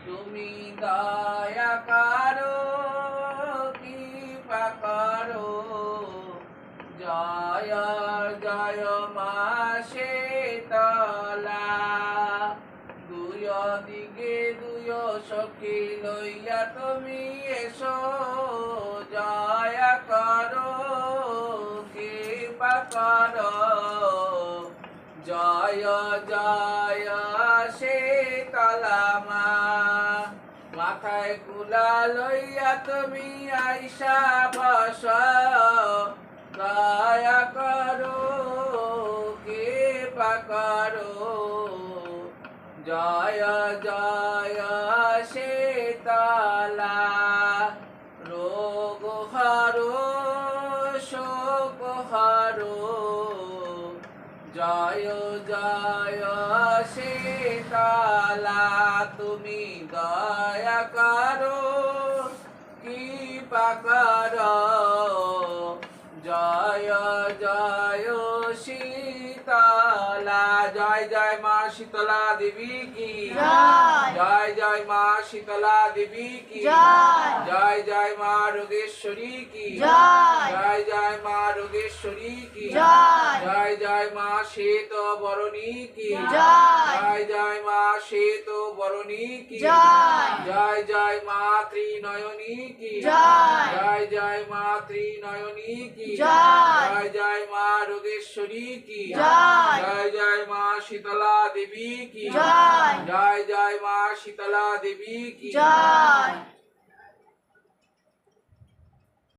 তুমি দয়া করো কৃপা করো। জয় জয় মা শীতলা, দুয় দিকে দুয় সখী লইয়া তুমি এসো। জয় করো কৃপা করো। জয় জয় শীতলা মা, মাথায় কুলা লইয়া তুমি আইসা বস। দয়া করো কৃপা করো। জয় জয় শীতলা, রোগ হরো শোক হরো। জয় জয় শীতলা, তুমি দয়া করো কৃপা করো। জয় জয় শীতলা। জয় জয় মা শীতলা দেবী কি জয়। জয় মা শীতলা দেবী কি জয়। জয় জয় মা যোগেশ্বরী কি জয়। জয় জয় মা যোগেশ্বরী কি জয়। জয় জয় মা শ্বেত বরণী কি জয়। জয় জয় মা শ্বেত বরণী কি জয়। জয় জয় মা ত্রিনয়নী কি জয়। জয় জয় মা ত্রিনয়নী কি জয়। জয় জয় মা যোগেশ্বরী কি জয়। জয় জয় মা শীতলা দেবী কি জয়। জয় জয় মা শীতলা দেবী কি জয়।